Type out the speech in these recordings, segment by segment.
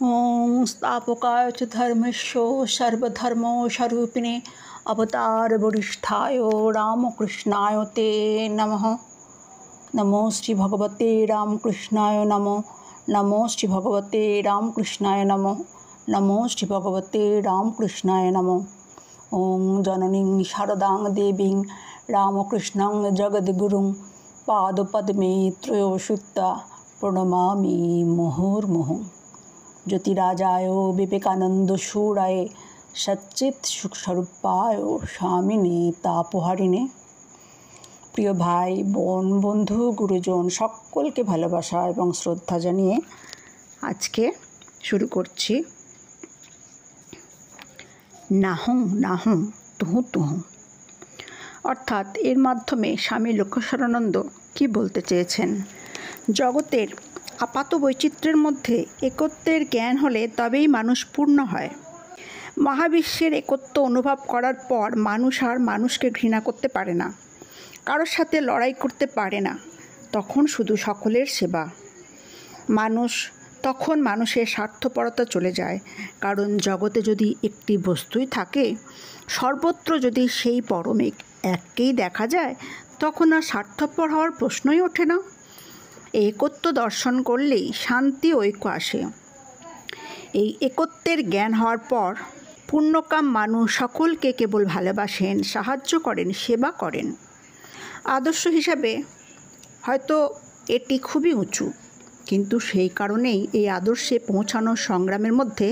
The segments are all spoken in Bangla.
ओम स्थापकाय च धर्मस्य सर्वधर्मस्वरूपिणे अवतार वरिष्ठाय रामकृष्णाय ते नमः। नमो श्री भगवते रामकृष्णाय नमो। नमो श्री भगवते रामकृष्णाय नमो। नमो श्री भगवते रामकृष्णाय नमो। ओम जननीं शारदां देवीं रामकृष्णं जगद्गुरुं पादपद्मे त्रयोशुत्ता प्रणमामि मुहुर्मुहुः। ज्योतिराजाय विवेकानंद सूराय सच्चित सुखस्वरूपाय स्वामिने तापहारिणे। প্রিয় ভাই বোন বন্ধু গুরুজন সকলকে ভালোবাসা এবং শ্রদ্ধা জানিয়ে আজকে শুরু করছি নাহং নাহং তুহু তুহু। অর্থাৎ এর মাধ্যমে স্বামী লক্ষ্মীশ্বরানন্দ কি বলতে চেয়েছেন, জগতের আপাত বৈচিত্র্যের মধ্যে একত্বের জ্ঞান হলে তবেই মানুষ পূর্ণ হয়। মহাবিশ্বের একত্ব অনুভব করার পর মানুষ আর মানুষকে ঘৃণা করতে পারে না, কারোর সাথে লড়াই করতে পারে না। তখন শুধু সকলের সেবা। তখন মানুষের স্বার্থপরতা চলে যায়। কারণ জগতে যদি একটি বস্তুই থাকে, সর্বত্র যদি সেই পরম এককেই দেখা যায়, তখন আর স্বার্থপর হওয়ার প্রশ্নই ওঠে না। এই একত্ব দর্শন করলেই শান্তি ঐক্য আসে। এই একত্বের জ্ঞান হওয়ার পর পুণ্যকাম মানুষ সকলকে কেবল ভালোবাসেন, সাহায্য করেন, সেবা করেন। আদর্শ হিসাবে হয়তো এটি খুবই উঁচু, কিন্তু সেই কারণেই এই আদর্শে পৌঁছানোর সংগ্রামের মধ্যে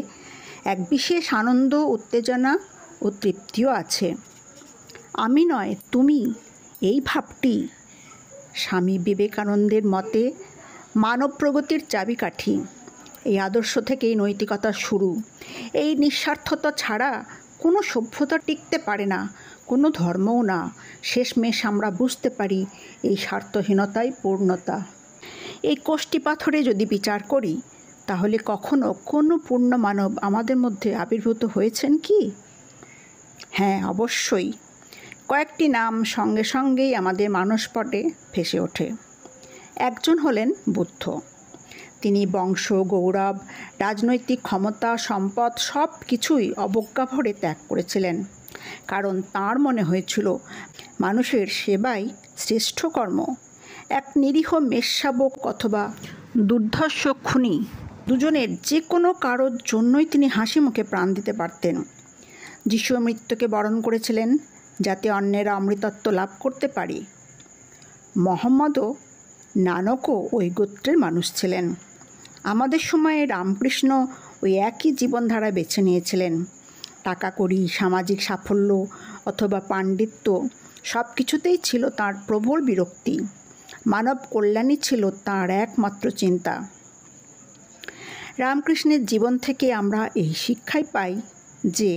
এক বিশেষ আনন্দ, উত্তেজনা ও তৃপ্তিও আছে। আমি নয় তুমি, এই ভাবটি স্বামী বিবেকানন্দের মতে মানব প্রগতির চাবিকাঠি। এই আদর্শ থেকেই নৈতিকতার শুরু। এই নিঃস্বার্থতা ছাড়া কোনো সভ্যতা টিকতে পারে না, কোনো ধর্মও না। শেষমেশ আমরা বুঝতে পারি এই স্বার্থহীনতাই পূর্ণতা। এই কোষ্ঠী পাথরে যদি বিচার করি, তাহলে কখনো কোনো পূর্ণ মানব আমাদের মধ্যে আবির্ভূত হয়েছেন কি? হ্যাঁ, অবশ্যই। কয়েকটি নাম সঙ্গে সঙ্গেই আমাদের মানসপটে ভেসে ওঠে। একজন হলেন বুদ্ধ। তিনি বংশ, গৌরব, রাজনৈতিক ক্ষমতা, সম্পদ সব কিছুই অবজ্ঞাভরে ত্যাগ করেছিলেন। কারণ তাঁর মনে হয়েছিল মানুষের সেবাই শ্রেষ্ঠ কর্ম। এক নিরীহ মেষশাবক অথবা দুর্ধর্ষ খুনি, দুজনের যে কোনো কারোর জন্যই তিনি হাসি মুখে প্রাণ দিতে পারতেন। যিশু মৃত্যুকে বরণ করেছিলেন যাতে অন্যেরা অমৃতত্ব লাভ করতে পারি। মোহাম্মদও, নানকও ওই গোত্রের মানুষ ছিলেন। আমাদের সময়ে রামকৃষ্ণ ওই একই জীবনধারা বেছে নিয়েছিলেন। টাকা কড়ি, সামাজিক সাফল্য অথবা পাণ্ডিত্য সব কিছুতেই ছিল তাঁর প্রবল বিরক্তি। মানব কল্যাণই ছিল তাঁর একমাত্র চিন্তা। রামকৃষ্ণের জীবন থেকে আমরা এই শিক্ষাই পাই যে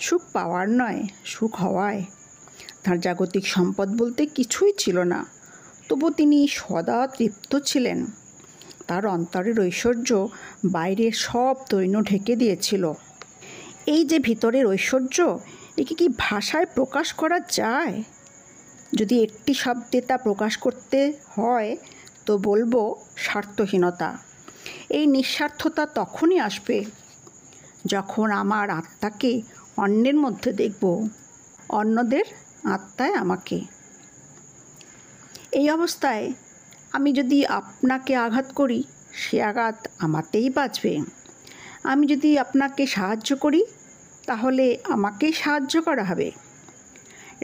সুখ পাওয়ার নয়, সুখ হওয়ায়। তাঁর জাগতিক সম্পদ বলতে কিছুই ছিল না, তবু তিনি সদা তৃপ্ত ছিলেন। তার অন্তরের ঐশ্বর্য বাইরের সব দৈন্য ঢেকে দিয়েছিল। এই যে ভিতরের ঐশ্বর্য, একে কি ভাষায় প্রকাশ করা যায়? যদি একটি শব্দে তা প্রকাশ করতে হয় তো বলবো স্বার্থহীনতা। এই নিঃস্বার্থতা তখনই আসবে যখন আমার আত্মাকে অন্যের মধ্যে দেখব, অন্যদের আত্মায় আমাকে। এই অবস্থায় আমি যদি আপনাকে আঘাত করি, সে আঘাত আমাতেই বাজবে। আমি যদি আপনাকে সাহায্য করি, তাহলে আমাকেই সাহায্য করা হবে।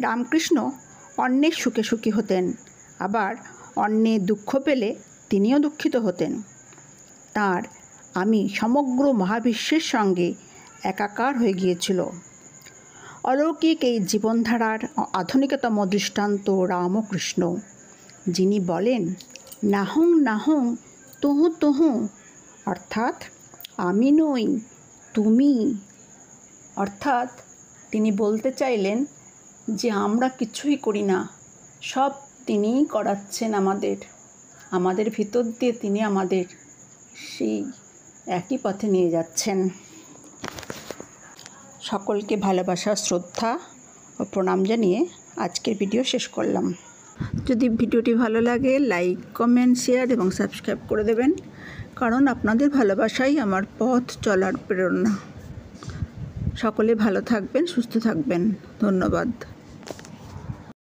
রামকৃষ্ণ অন্যের সুখে সুখী হতেন, আবার অন্যের দুঃখ পেলে তিনিও দুঃখিত হতেন। তাঁর আমি সমগ্র মহাবিশ্বের সঙ্গে একাকার হয়ে গিয়েছিল। অলৌকিক এই জীবনধারার আধুনিকতম দৃষ্টান্ত রামকৃষ্ণ, যিনি বলেন নাহং নাহং তুহু তুহু, অর্থাৎ আমি নই তুমি। অর্থাৎ তিনি বলতে চাইলেন যে আমরা কিছুই করি না, সব তিনিই করাচ্ছেন আমাদের ভিতর দিয়ে তিনি আমাদের সেই একই পথে নিয়ে যাচ্ছেন। সকলকে ভালোবাসা, শ্রদ্ধা ও প্রণাম জানিয়ে আজকের ভিডিও শেষ করলাম। যদি ভিডিওটি ভালো লাগে লাইক, কমেন্ট, শেয়ার এবং সাবস্ক্রাইব করে দেবেন। কারণ আপনাদের ভালোবাসাই আমার পথ চলার প্রেরণা। সকলে ভালো থাকবেন, সুস্থ থাকবেন। ধন্যবাদ।